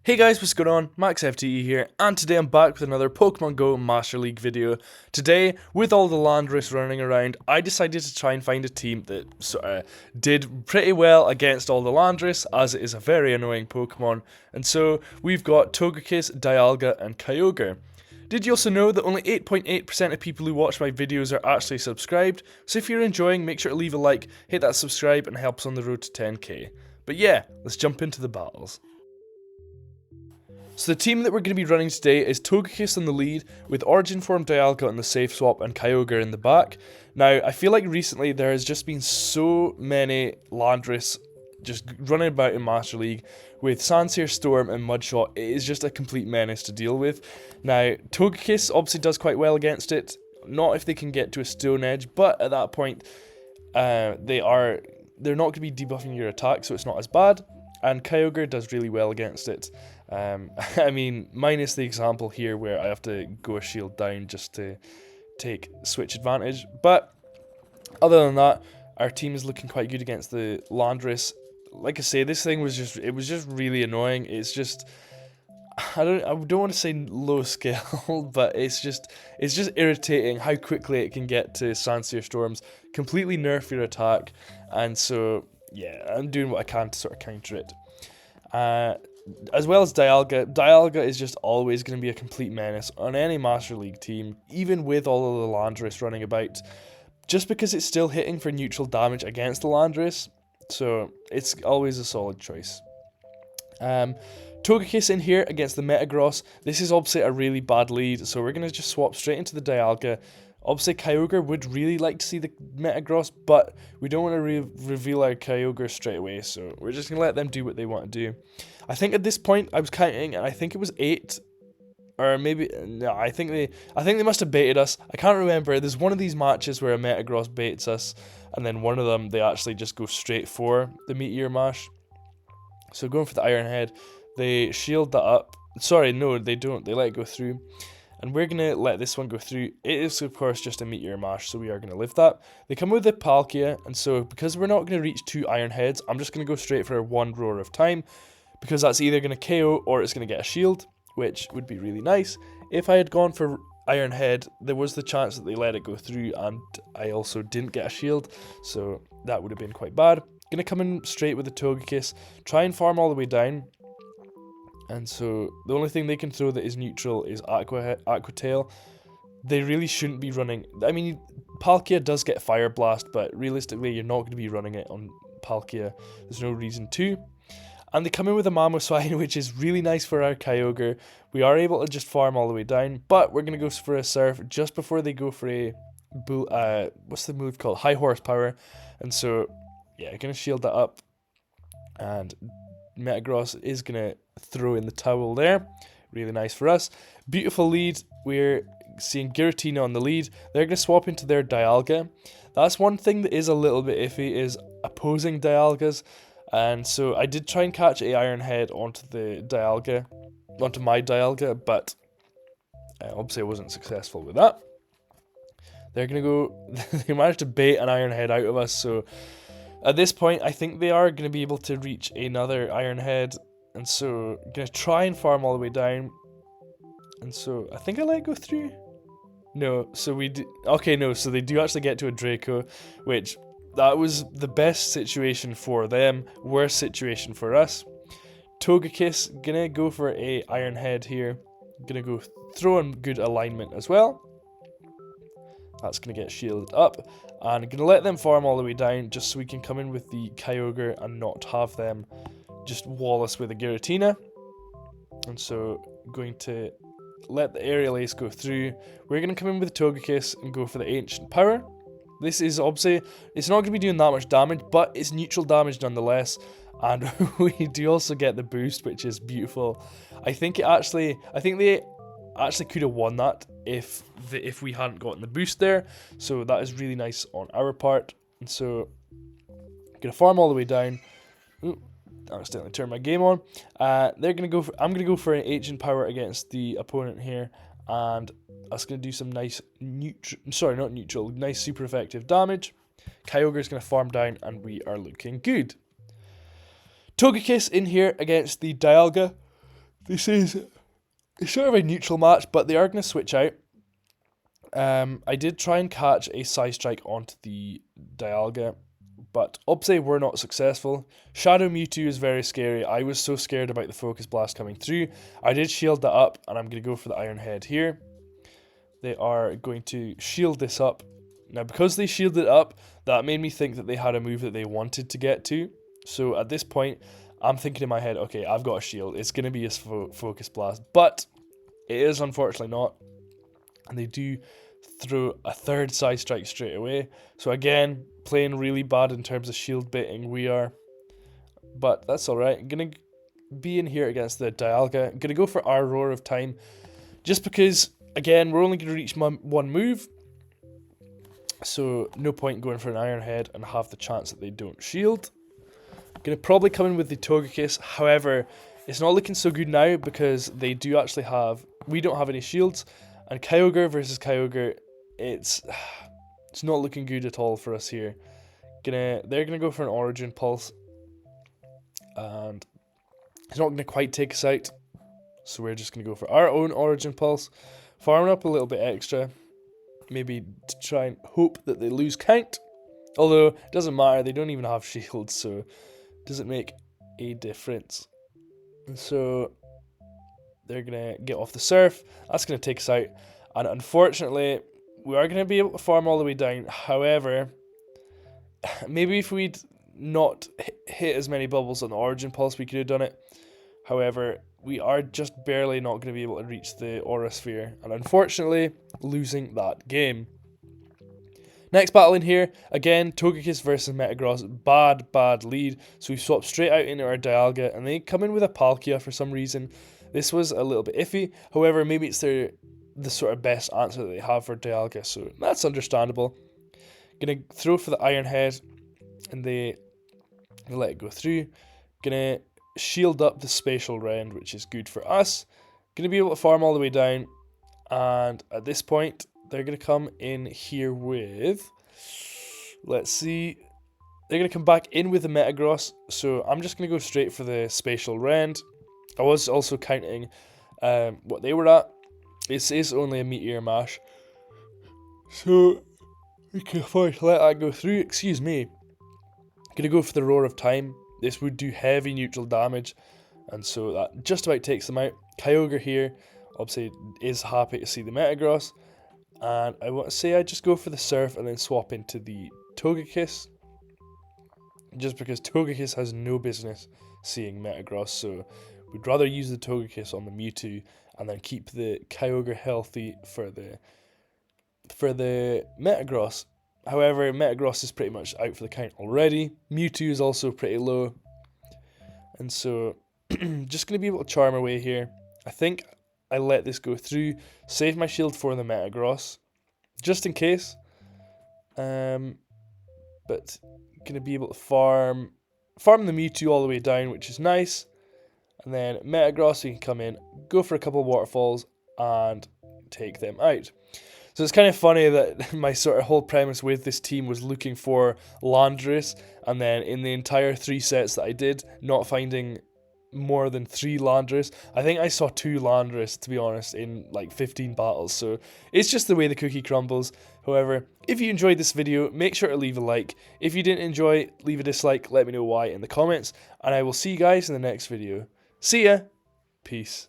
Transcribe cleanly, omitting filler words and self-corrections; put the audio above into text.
Hey guys, what's going on? MaxFTE here, and today I'm back with another Pokemon Go Master League video. Today, with all the Landorus running around, I decided to try and find a team that did pretty well against all the Landorus, as it is a very annoying Pokemon. And so, we've got Togekiss, Dialga, and Kyogre. Did you also know that only 8.8% of people who watch my videos are actually subscribed? So if you're enjoying, make sure to leave a like, hit that subscribe, and help us on the road to 10k. But yeah, let's jump into the battles. So the team that we're going to be running today is Togekiss in the lead, with Origin Form Dialga on the safe swap and Kyogre in the back. Now, I feel like recently there has just been so many Landorus just running about in Master League with Sandsear, Storm and Mudshot. It is just a complete menace to deal with. Now, Togekiss obviously does quite well against it, not if they can get to a Stone Edge, but at that point, they're not going to be debuffing your attack, so it's not as bad. And Kyogre does really well against it. I mean, minus the example here where I have to go a shield down just to take switch advantage. But other than that, our team is looking quite good against the Landorus. Like I say, this thing was just really annoying. It's just I don't want to say low skill, but it's just irritating how quickly it can get to Sandsear Storms, completely nerf your attack, and so yeah, I'm doing what I can to sort of counter it. As well as Dialga. Dialga is just always going to be a complete menace on any Master League team, even with all of the Landorus running about, just because it's still hitting for neutral damage against the Landorus, so it's always a solid choice. Togekiss in here against the Metagross. This is obviously a really bad lead, so we're going to just swap straight into the Dialga. Obviously, Kyogre would really like to see the Metagross, but we don't want to reveal our Kyogre straight away, so we're just going to let them do what they want to do. I think at this point, I was counting, and I think it was 8, or maybe, no, I think they must have baited us. I can't remember. There's one of these matches where a Metagross baits us, and then one of them, they actually just go straight for the Meteor Mash. So going for the Iron Head, they shield that up. Sorry, no, they don't. They let it go through. And we're going to let this one go through. It is, of course, just a Meteor Mash, so we are going to live that. They come with the Palkia, and so because we're not going to reach 2 Iron Heads, I'm just going to go straight for 1 Roar of Time, because that's either going to KO or it's going to get a shield, which would be really nice. If I had gone for Iron Head, there was the chance that they let it go through, and I also didn't get a shield, so that would have been quite bad. Going to come in straight with the Togekiss, try and farm all the way down. And so the only thing they can throw that is neutral is Aqua Tail. They really shouldn't be running. I mean, Palkia does get Fire Blast, but realistically, you're not going to be running it on Palkia. There's no reason to. And they come in with a Mamoswine, which is really nice for our Kyogre. We are able to just farm all the way down, but we're going to go for a Surf just before they go for a what's the move called? High Horsepower. And so, yeah, going to shield that up. And Metagross is going to throw in the towel there. Really nice for us. Beautiful lead. We're seeing Giratina on the lead. They're going to swap into their Dialga. That's one thing that is a little bit iffy, is opposing Dialgas. And so I did try and catch a Iron Head onto my Dialga, but obviously I wasn't successful with that. They're going to go, they managed to bait an Iron Head out of us, so at this point, I think they are going to be able to reach another Iron Head, and so going to try and farm all the way down. And so I think I let it go through. No, so we do. Okay, no, so they do actually get to a Draco, which that was the best situation for them, worst situation for us. Togekiss gonna go for a Iron Head here. Gonna go throw in good alignment as well. That's going to get shielded up, and I'm going to let them farm all the way down just so we can come in with the Kyogre and not have them just wall us with a Giratina. And so going to let the Aerial Ace go through. We're going to come in with the Togekiss and go for the Ancient Power. This is obviously, it's not going to be doing that much damage, but it's neutral damage nonetheless. And we do also get the boost, which is beautiful. I think they actually could have won that if we hadn't gotten the boost there. So that is really nice on our part. And so gonna farm all the way down. Ooh, I accidentally turned my game on. They're gonna go for, I'm gonna go for an Ancient Power against the opponent here, and that's gonna do some nice nice super effective damage. Kyogre is gonna farm down, and we are looking good. Togekiss in here against the Dialga. This is sort of a neutral match, but they are going to switch out. I did try and catch a Side Strike onto the Dialga, but obviously we're not successful. Shadow Mewtwo is very scary. I was so scared about the Focus Blast coming through. I did shield that up, and I'm going to go for the Iron Head here. They are going to shield this up. Now, because they shielded it up, that made me think that they had a move that they wanted to get to. So at this point, I'm thinking in my head, okay, I've got a shield. It's going to be a Focus Blast, but it is unfortunately not. And they do throw a third Side Strike straight away. So again, playing really bad in terms of shield baiting we are. But that's alright. I'm going to be in here against the Dialga. I'm going to go for our Roar of Time. Just because, again, we're only going to reach one move. So no point going for an Iron Head and have the chance that they don't shield. I'm going to probably come in with the Togekiss. However, it's not looking so good now because they do actually have... We don't have any shields. And Kyogre versus Kyogre, it's not looking good at all for us here. They're gonna go for an Origin Pulse, and it's not gonna quite take us out. So we're just gonna go for our own Origin Pulse, farming up a little bit extra, maybe to try and hope that they lose count. Although it doesn't matter, they don't even have shields, so it doesn't make a difference. And so they're going to get off the Surf. That's going to take us out. And unfortunately, we are going to be able to farm all the way down. However, maybe if we'd not hit as many bubbles on the Origin Pulse, we could have done it. However, we are just barely not going to be able to reach the Aura Sphere. And unfortunately, losing that game. Next battle in here, again, Togekiss versus Metagross. Bad lead. So we swap straight out into our Dialga. And they come in with a Palkia for some reason. This was a little bit iffy. However, maybe it's the sort of best answer that they have for Dialga, so that's understandable. Gonna throw for the Iron Head, and they let it go through. Gonna shield up the Spatial Rend, which is good for us. Gonna be able to farm all the way down, and at this point, they're gonna come in here with... Let's see. They're gonna come back in with the Metagross, so I'm just gonna go straight for the Spatial Rend. I was also counting what they were at. It is only a Meteor Mash, so we can afford to let that go through. Excuse me. Gonna go for the Roar of Time. This would do heavy neutral damage, and so that just about takes them out. Kyogre here, obviously, is happy to see the Metagross, and I want to say I just go for the Surf and then swap into the Togekiss, just because Togekiss has no business seeing Metagross, so we'd rather use the Togekiss on the Mewtwo and then keep the Kyogre healthy for the Metagross. However, Metagross is pretty much out for the count already. Mewtwo is also pretty low. And so, just going to be able to charm away here. I think I let this go through. Save my shield for the Metagross, just in case. But going to be able to farm the Mewtwo all the way down, which is nice. And then Metagross, we can come in, go for a couple of waterfalls, and take them out. So it's kind of funny that my sort of whole premise with this team was looking for Landorus, and then in the entire 3 sets that I did, not finding more than 3 Landorus. I think I saw 2 Landorus, to be honest, in like 15 battles. So it's just the way the cookie crumbles. However, if you enjoyed this video, make sure to leave a like. If you didn't enjoy, leave a dislike, let me know why in the comments, and I will see you guys in the next video. See ya! Peace.